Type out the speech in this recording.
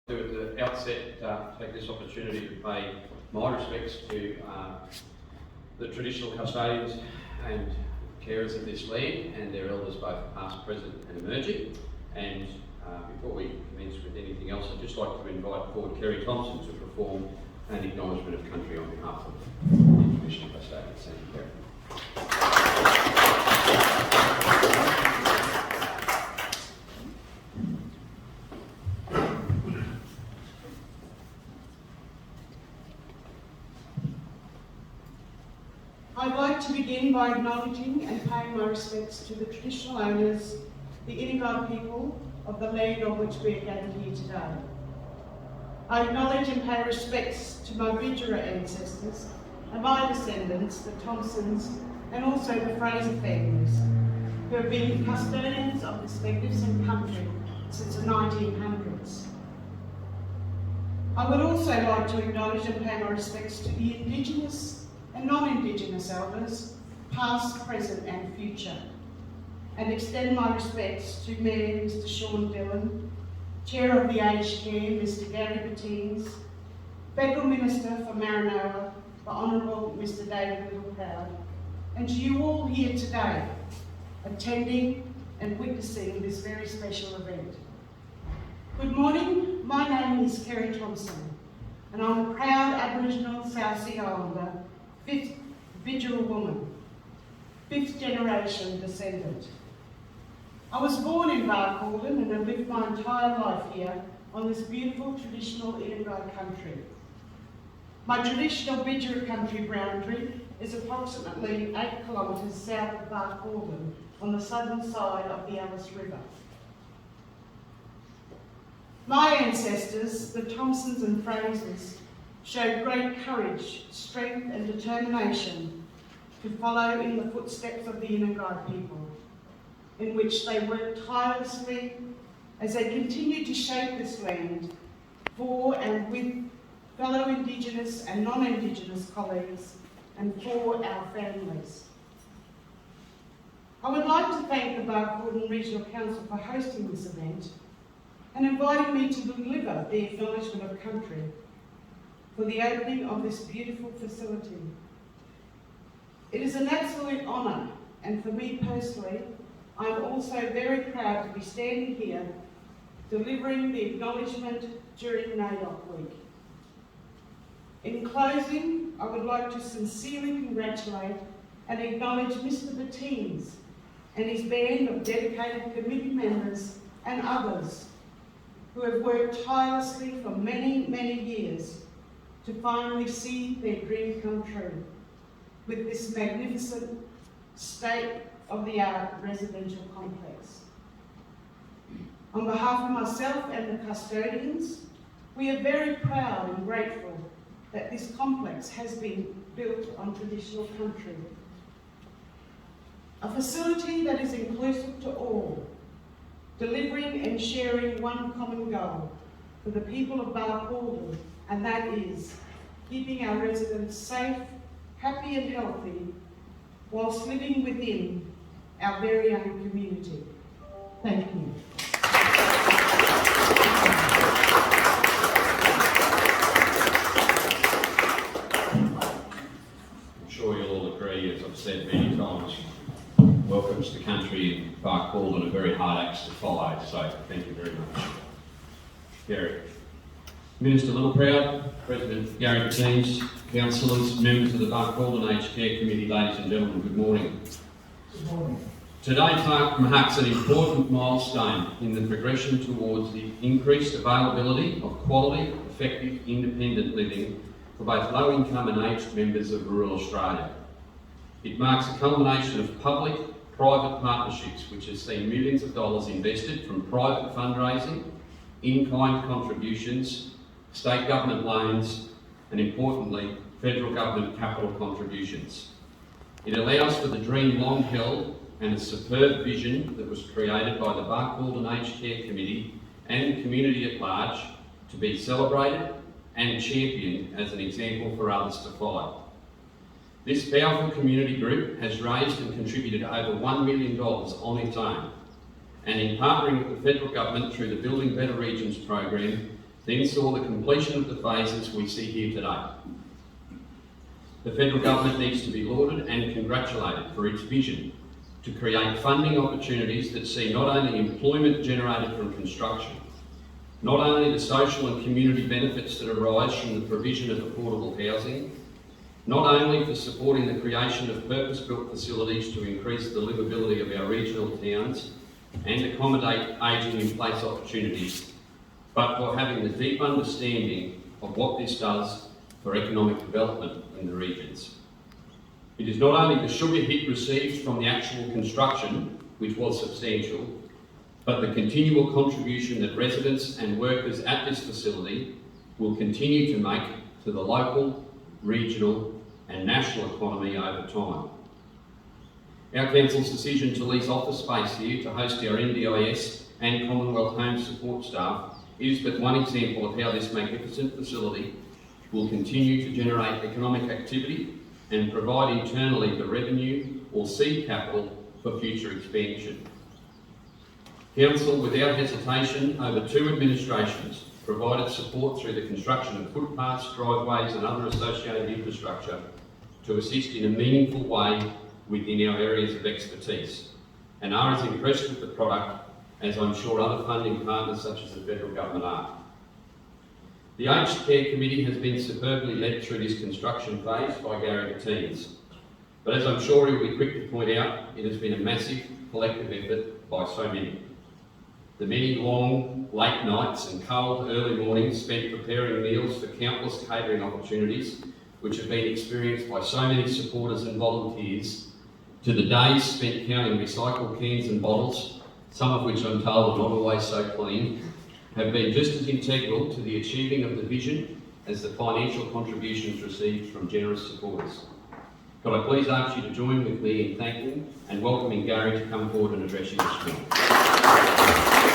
At the outset, take this opportunity to pay my respects to the traditional custodians and carers of this land and their elders, both past, present and emerging. And before we commence with anything else, I'd just like to invite forward Kerry Thompson to perform an acknowledgement of country on behalf of the traditional custodians. Thank you, Kerry. I'd like to begin by acknowledging and paying my respects to the traditional owners, the Inughuit people of the land on which we are gathered here today. I acknowledge and pay respects to my Bidjara ancestors and my descendants, the Thompsons, and also the Fraser families, who have been custodians of this magnificent country since the 1900s. I would also like to acknowledge and pay my respects to the Indigenous and non-Indigenous elders, past, present and future, and extend my respects to Mayor Mr Sean Dillon, Chair of the Aged Care Mr Gary Battines, Federal Minister for Maranoa, the Honourable Mr David Littleproud, and to you all here today, attending and witnessing this very special event. Good morning, my name is Kerry Thompson, and I'm a proud Aboriginal South Sea Islander, 5th Bidjara woman, 5th generation descendant. I was born in Barcaldine and have lived my entire life here on this beautiful traditional Inughuit country. My traditional Bidjara country boundary is approximately 8 kilometres south of Barcaldine on the southern side of the Alice River. My ancestors, the Thompsons and Frasers, showed great courage, strength and determination to follow in the footsteps of the Inughuit people, in which they worked tirelessly as they continued to shape this land for and with fellow Indigenous and non-Indigenous colleagues and for our families. I would like to thank the Barcaldine Regional Council for hosting this event and inviting me to deliver the acknowledgement of country for the opening of this beautiful facility. It is an absolute honour, and for me personally, I'm also very proud to be standing here delivering the acknowledgement during NAIDOC Week. In closing, I would like to sincerely congratulate and acknowledge Mr Battines and his band of dedicated committee members and others who have worked tirelessly for many, many years to finally see their dream come true with this magnificent state-of-the-art residential complex. On behalf of myself and the custodians, we are very proud and grateful that this complex has been built on traditional country. A facility that is inclusive to all, delivering and sharing one common goal for the people of Barcaldine, and that is keeping our residents safe, happy and healthy, whilst living within our very own community. Thank you. I'm sure you'll all agree, as I've said many times, welcomes to country in Barcaldine, a very hard act to follow, so thank you very much. Gary. Minister Littleproud, President Gary Battines, councillors, members of the Barcaldine Aged Care Committee, ladies and gentlemen, good morning. Good morning. Today marks an important milestone in the progression towards the increased availability of quality, effective, independent living for both low-income and aged members of rural Australia. It marks a culmination of public-private partnerships which has seen millions of dollars invested from private fundraising, in-kind contributions, state government loans, and importantly, federal government capital contributions. It allows for the dream long held and a superb vision that was created by the Barcaldine Aged Care Committee and the community at large to be celebrated and championed as an example for others to follow. This powerful community group has raised and contributed over $1 million on its own, and in partnering with the federal government through the Building Better Regions program, then saw the completion of the phases we see here today. The federal government needs to be lauded and congratulated for its vision to create funding opportunities that see not only employment generated from construction, not only the social and community benefits that arise from the provision of affordable housing, not only for supporting the creation of purpose-built facilities to increase the livability of our regional towns and accommodate ageing in place opportunities, but for having the deep understanding of what this does for economic development in the regions. It is not only the sugar hit received from the actual construction, which was substantial, but the continual contribution that residents and workers at this facility will continue to make to the local, regional and national economy over time. Our Council's decision to lease office space here to host our NDIS and Commonwealth Home support staff is but one example of how this magnificent facility will continue to generate economic activity and provide internally the revenue or seed capital for future expansion. Council, without hesitation, over 2 administrations provided support through the construction of footpaths, driveways and other associated infrastructure to assist in a meaningful way within our areas of expertise, and are as impressed with the product as I'm sure other funding partners such as the federal government are. The Aged Care Committee has been superbly led through this construction phase by Gary Gattines, but as I'm sure he'll be quick to point out, it has been a massive collective effort by so many. The many long, late nights and cold, early mornings spent preparing meals for countless catering opportunities, which have been experienced by so many supporters and volunteers, to the days spent counting recycled cans and bottles, some of which I'm told are not always so clean, have been just as integral to the achieving of the vision as the financial contributions received from generous supporters. Could I please ask you to join with me in thanking and welcoming Gary to come forward and address you this morning.